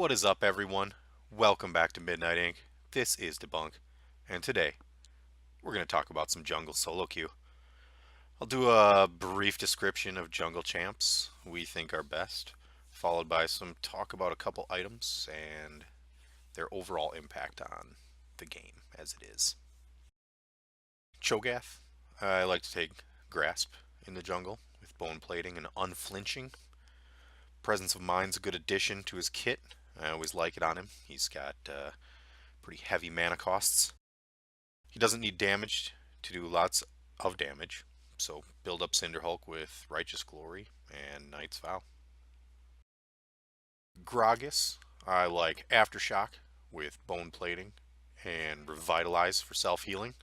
What is up, everyone? Welcome back to Midnight Inc. This is Debunk, and today we're going to talk about some jungle solo queue. I'll do a brief description of jungle champs we think are best, followed by some talk about a couple items and their overall impact on the game as it is. Cho'Gath, I like to take Grasp in the jungle with bone plating and unflinching. Presence of Mind's a good addition to his kit. I always like it on him. He's got pretty heavy mana costs. He doesn't need damage to do lots of damage, so build up Cinderhulk with Righteous Glory and Knight's Vow. Gragas, I like Aftershock with Bone Plating and Revitalize for self-healing.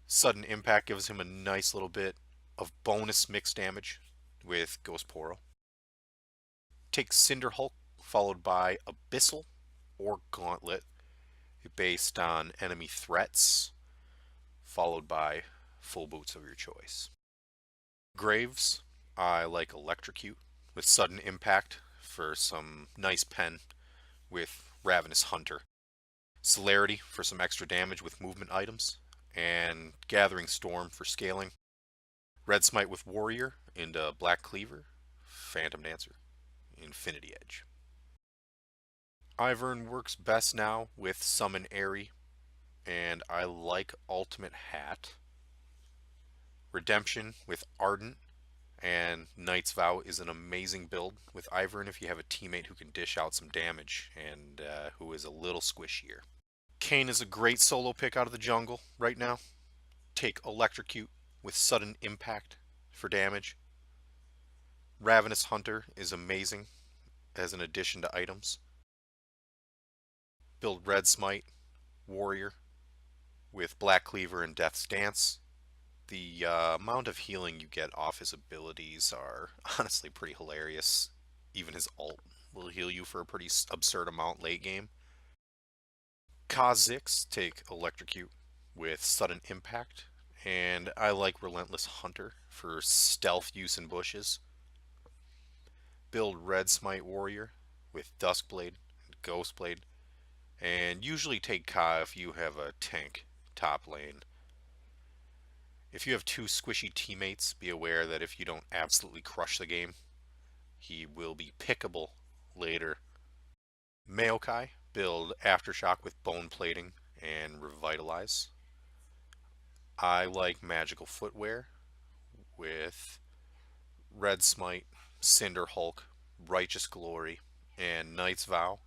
Sudden Impact gives him a nice little bit of bonus mixed damage with Ghost Poro. Take Cinderhulk followed by Abyssal or Gauntlet based on enemy threats, followed by full boots of your choice. Graves, I like Electrocute with Sudden Impact for some nice pen with Ravenous Hunter. Celerity for some extra damage with movement items, and Gathering Storm for scaling. Red Smite with Warrior into Black Cleaver, Phantom Dancer, Infinity Edge. Ivern works best now with Summon Airy, and I like Ultimate Hat. Redemption with Ardent, and Knight's Vow is an amazing build with Ivern if you have a teammate who can dish out some damage and who is a little squishier. Kayn is a great solo pick out of the jungle right now. Take Electrocute with Sudden Impact for damage. Ravenous Hunter is amazing as an addition to items. Build Red Smite, Warrior, with Black Cleaver and Death's Dance. The amount of healing you get off his abilities are honestly pretty hilarious. Even his ult will heal you for a pretty absurd amount late game. Kha'Zix, take Electrocute with Sudden Impact, and I like Relentless Hunter for stealth use in bushes. Build Red Smite Warrior with Duskblade and Ghostblade, and usually take Ka if you have a tank top lane. If you have two squishy teammates, be aware that if you don't absolutely crush the game, he will be pickable later. Maokai, build Aftershock with Bone Plating and Revitalize. I like Magical Footwear with Red Smite, Cinderhulk, Righteous Glory, and Knight's Vow.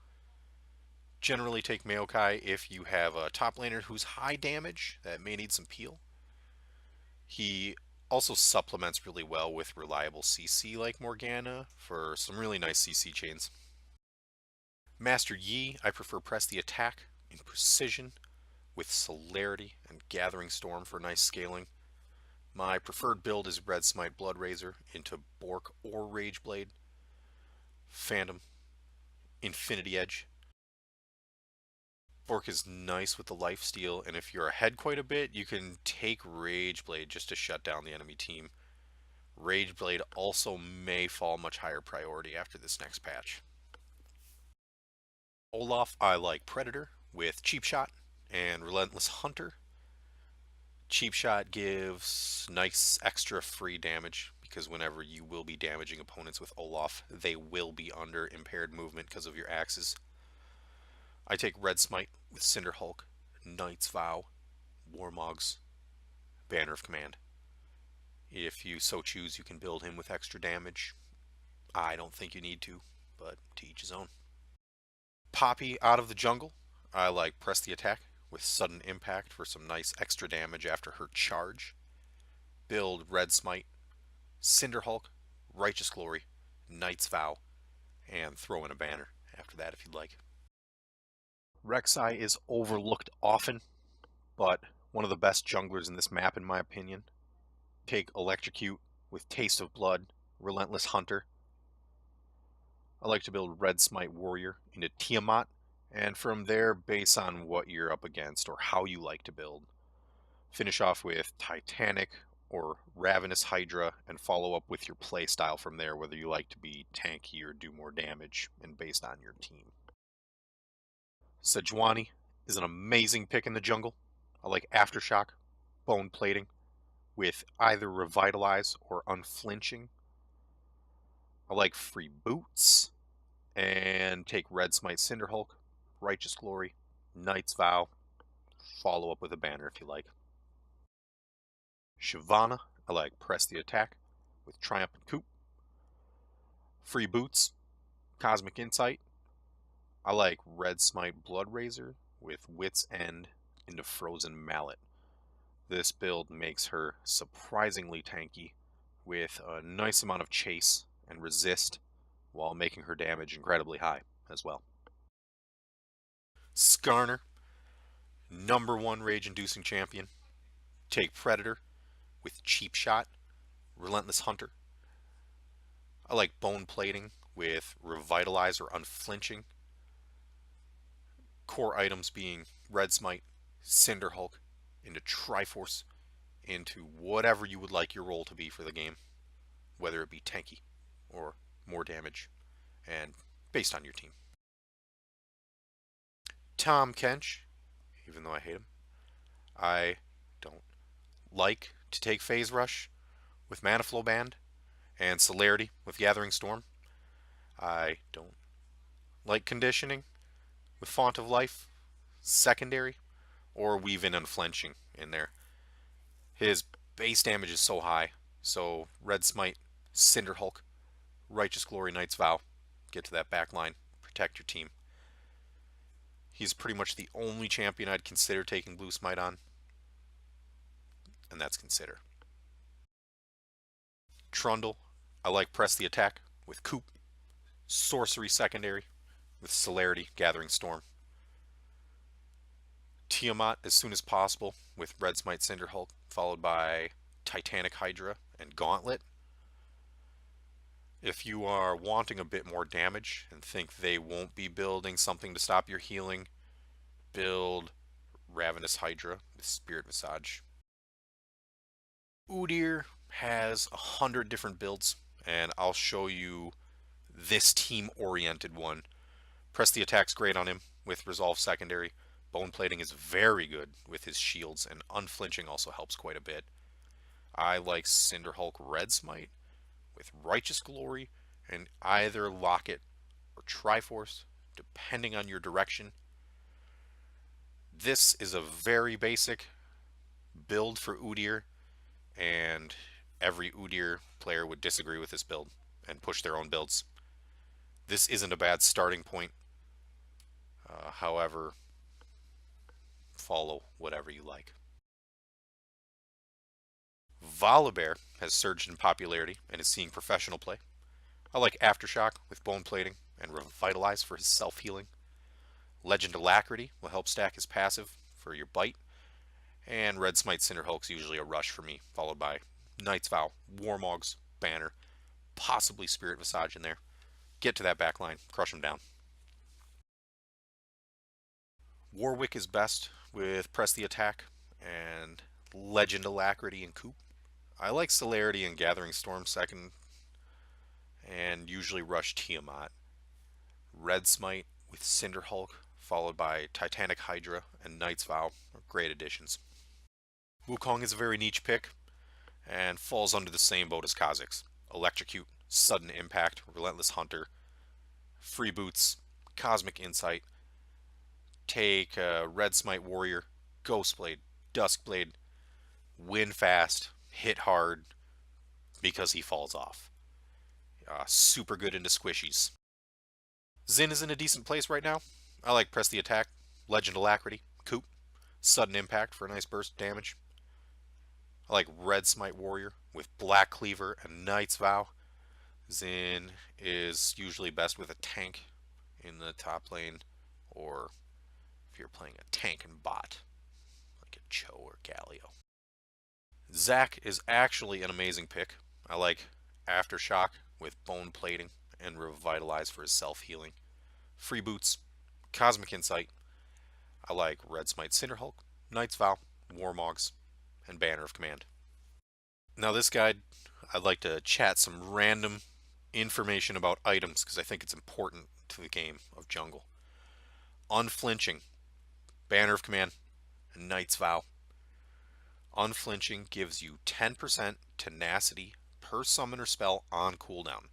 Generally take Maokai if you have a top laner who's high damage that may need some peel. He also supplements really well with reliable CC like Morgana for some really nice CC chains. Master Yi, I prefer Press the Attack in Precision with Celerity and Gathering Storm for nice scaling. My preferred build is Red Smite Blood Razor into Bork or Rageblade, Phantom, Infinity Edge. Bork is nice with the lifesteal, and if you're ahead quite a bit, you can take Rageblade just to shut down the enemy team. Rageblade also may fall much higher priority after this next patch. Olaf, I like Predator with Cheap Shot and Relentless Hunter. Cheap Shot gives nice extra free damage because whenever you will be damaging opponents with Olaf, they will be under impaired movement because of your axes. I take Red Smite with Cinderhulk, Knight's Vow, Warmogs, Banner of Command. If you so choose, you can build him with extra damage. I don't think you need to, but to each his own. Poppy out of the jungle. I like Press the Attack with Sudden Impact for some nice extra damage after her charge. Build Red Smite, Cinderhulk, Righteous Glory, Knight's Vow, and throw in a banner after that if you'd like. Reksai is overlooked often, but one of the best junglers in this map in my opinion. Take Electrocute with Taste of Blood, Relentless Hunter. I like to build Red Smite Warrior into Tiamat, and from there, base on what you're up against or how you like to build. Finish off with Titanic or Ravenous Hydra and follow up with your play style from there, whether you like to be tanky or do more damage and based on your team. Sejuani is an amazing pick in the jungle. I like Aftershock, Bone Plating, with either Revitalize or Unflinching. I like Free Boots, and take Red Smite Cinderhulk, Righteous Glory, Knight's Vow, follow up with a banner if you like. Shyvanna, I like Press the Attack with Triumphant Coup. Free Boots, Cosmic Insight. I like Red Smite Blood Razor with Wit's End into Frozen Mallet. This build makes her surprisingly tanky with a nice amount of chase and resist while making her damage incredibly high as well. Skarner, #1 rage-inducing champion. Take Predator with Cheap Shot, Relentless Hunter. I like Bone Plating with Revitalize or Unflinching. Core items being Red Smite, Cinderhulk, into Triforce, into whatever you would like your role to be for the game, whether it be tanky or more damage, and based on your team. Tahm Kench, even though I hate him, I don't like to take Phase Rush with Mana Flow Band and Celerity with Gathering Storm. I don't like Conditioning with Font of Life, Secondary, or weave in Unflinching in there. His base damage is so high, so Red Smite, Cinderhulk, Righteous Glory, Knight's Vow, get to that back line, protect your team. He's pretty much the only champion I'd consider taking Blue Smite on, and that's Consider. Trundle, I like Press the Attack with Coup, Sorcery Secondary with Celerity, Gathering Storm. Tiamat as soon as possible with Red Smite Cinderhulk, followed by Titanic Hydra and Gauntlet. If you are wanting a bit more damage and think they won't be building something to stop your healing, build Ravenous Hydra with Spirit Visage. Udyr has 100 different builds, and I'll show you this team-oriented one. Press the Attack's great on him with Resolve Secondary. Bone Plating is very good with his shields, and Unflinching also helps quite a bit. I like Cinderhulk Red Smite with Righteous Glory and either Locket or Triforce, depending on your direction. This is a very basic build for Udyr, and every Udyr player would disagree with this build and push their own builds. This isn't a bad starting point. However, follow whatever you like. Volibear has surged in popularity and is seeing professional play. I like Aftershock with Bone Plating and Revitalize for his self-healing. Legend Alacrity will help stack his passive for your bite. And Red Smite Cinderhulk's usually a rush for me, followed by Knight's Vow, Warmogs, Banner, possibly Spirit Visage in there. Get to that back line, crush him down. Warwick is best with Press the Attack and Legend Alacrity and Coup. I like Celerity and Gathering Storm second, and usually rush Tiamat. Red Smite with Cinderhulk, followed by Titanic Hydra and Knight's Vow are great additions. Wukong is a very niche pick and falls under the same boat as Kha'Zix. Electrocute, Sudden Impact, Relentless Hunter, Free Boots, Cosmic Insight. Take Red Smite Warrior, Ghostblade, Duskblade, win fast, hit hard because he falls off. Super good into squishies. Xin is in a decent place right now. I like Press the Attack, Legend Alacrity, Coup, Sudden Impact for a nice burst damage. I like Red Smite Warrior with Black Cleaver and Knight's Vow. Xin is usually best with a tank in the top lane, or if you're playing a tank and bot, like a Cho or Galio. Zac is actually an amazing pick. I like Aftershock with Bone Plating and Revitalize for his self-healing. Free Boots, Cosmic Insight. I like Red Smite Cinderhulk, Knight's Vow, Warmogs, and Banner of Command. Now, this guide, I'd like to chat some random information about items because I think it's important to the game of jungle. Unflinching, Banner of Command, and Knight's Vow. Unflinching gives you 10% tenacity per summoner spell on cooldown,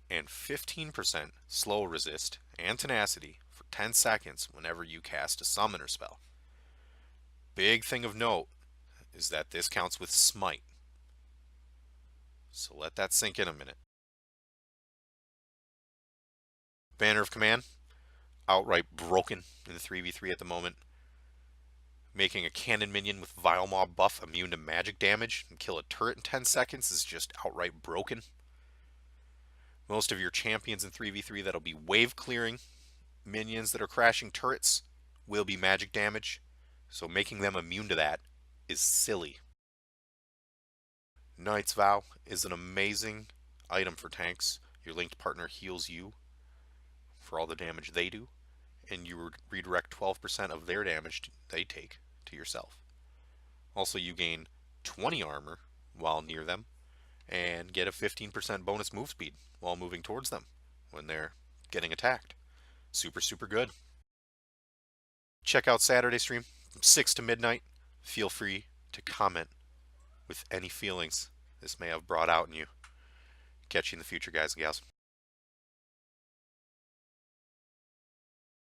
and 15% slow resist and tenacity for 10 seconds whenever you cast a summoner spell. Big thing of note is that this counts with Smite. So let that sink in a minute. Banner of Command, outright broken in the 3v3 at the moment. Making a cannon minion with Vile Mob buff immune to magic damage and kill a turret in 10 seconds is just outright broken. Most of your champions in 3v3 that'll be wave clearing minions that are crashing turrets will be magic damage, so making them immune to that is silly. Knight's Vow is an amazing item for tanks. Your linked partner heals you for all the damage they do, and you redirect 12% of their damage they take to yourself. Also, you gain 20 armor while near them, and get a 15% bonus move speed while moving towards them when they're getting attacked. Super, super good. Check out Saturday stream from 6 to midnight. Feel free to comment with any feelings this may have brought out in you. Catch you in the future, guys and gals.